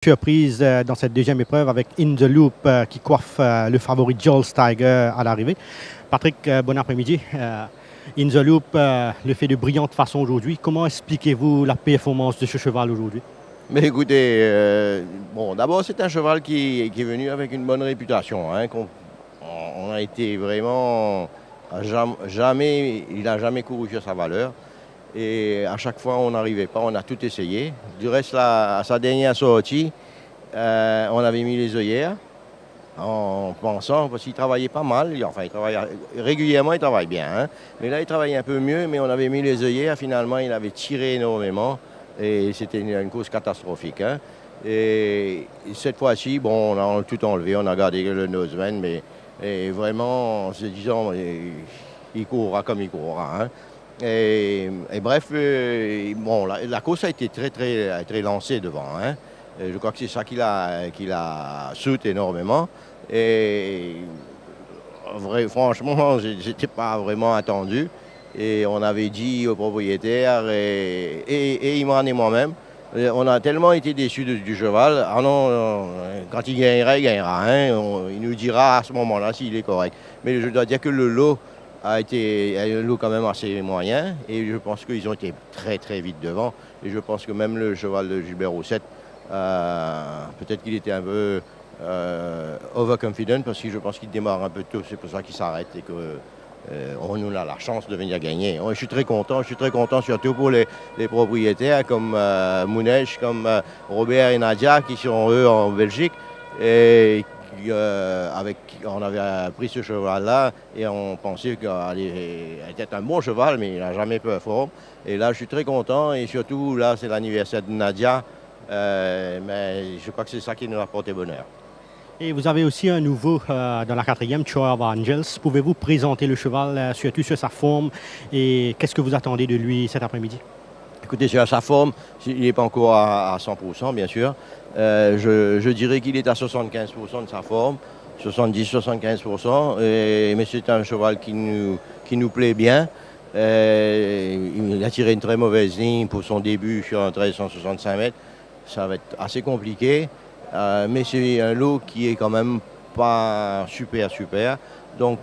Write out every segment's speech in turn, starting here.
Surprise dans cette deuxième épreuve avec In the Loop qui coiffe le favori Jules Tiger à l'arrivée. Patrick, bon après-midi. In the Loop le fait de brillante façon aujourd'hui. Comment expliquez-vous la performance de ce cheval aujourd'hui? Mais écoutez, bon, d'abord c'est un cheval qui est venu avec une bonne réputation. Hein, on a été vraiment jamais, il n'a jamais couru sur sa valeur. Et à chaque fois on n'arrivait pas, on a tout essayé. Du reste, à sa dernière sortie, on avait mis les œillères en pensant, parce qu'il travaillait pas mal, enfin il travaille régulièrement, il travaille bien. Hein, mais là il travaillait un peu mieux, mais on avait mis les œillères, finalement il avait tiré énormément. Et c'était une course catastrophique. Hein. Et cette fois-ci, bon, on a tout enlevé, on a gardé le noseman, mais vraiment, en se disant, il courra comme il courra. Hein. Et bref, bon, la course a été très lancée devant. Hein. Je crois que c'est ça qui l'a sauté énormément. Et franchement, j'étais pas vraiment attendu. Et on avait dit au propriétaire et Imran et moi-même, on a tellement été déçus du cheval. Ah non, quand il gagnera, il gagnera. Hein, il nous dira à ce moment-là s'il est correct. Mais je dois dire que le lot a été un lot quand même assez moyen. Et je pense qu'ils ont été très vite devant. Et je pense que même le cheval de Gilbert Rousset, peut-être qu'il était un peu overconfident parce que je pense qu'il démarre un peu tôt. C'est pour ça qu'il s'arrête et que on nous a la chance de venir gagner. Je suis très content surtout pour les propriétaires comme Mounej, comme Robert et Nadia qui sont eux en Belgique. Et on avait pris ce cheval-là et on pensait qu'il était un bon cheval, mais il n'a jamais performé. Et là, je suis très content et surtout, là, c'est l'anniversaire de Nadia. Mais je crois que c'est ça qui nous a porté bonheur. Et vous avez aussi un nouveau dans la quatrième, Choice of Angels. Pouvez-vous présenter le cheval, surtout sur sa forme, et qu'est-ce que vous attendez de lui cet après-midi? Écoutez, sur sa forme, il n'est pas encore à 100%, bien sûr. Je dirais qu'il est à 75% de sa forme, 70-75%. Mais c'est un cheval qui nous plaît bien. Il a tiré une très mauvaise ligne pour son début sur un 1365 mètres. Ça va être assez compliqué. Mais c'est un lot qui est quand même pas super. Donc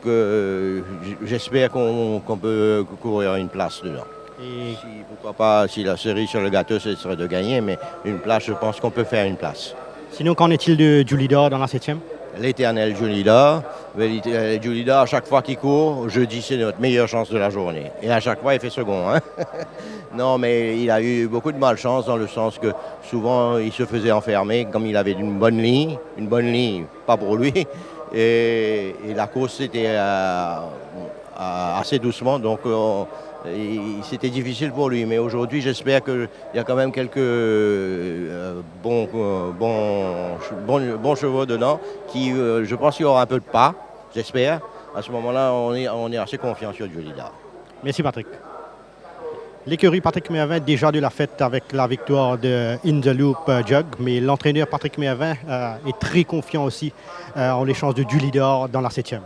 j'espère qu'on peut courir une place dedans. Et pourquoi pas, si la cerise sur le gâteau, ce serait de gagner, mais une place, je pense qu'on peut faire une place. Sinon, qu'en est-il de Julidor dans la 7e? L'éternel Julidor. Julidor, à chaque fois qu'il court, je dis c'est notre meilleure chance de la journée. Et à chaque fois, il fait second. Hein. Non, mais il a eu beaucoup de malchance dans le sens que souvent, il se faisait enfermer comme il avait une bonne ligne, pas pour lui. Et la course, c'était assez doucement, donc c'était difficile pour lui. Mais aujourd'hui, j'espère qu'il y a quand même quelques bons chevaux dedans qui, je pense qu'il y aura un peu de pas, j'espère. À ce moment-là, on est assez confiant sur Julidor. Merci Patrick. L'écurie Patrick Mervin déjà de la fête avec la victoire de In the Loop Jug, mais l'entraîneur Patrick Mervin est très confiant aussi en les chances de Julidor dans la 7e.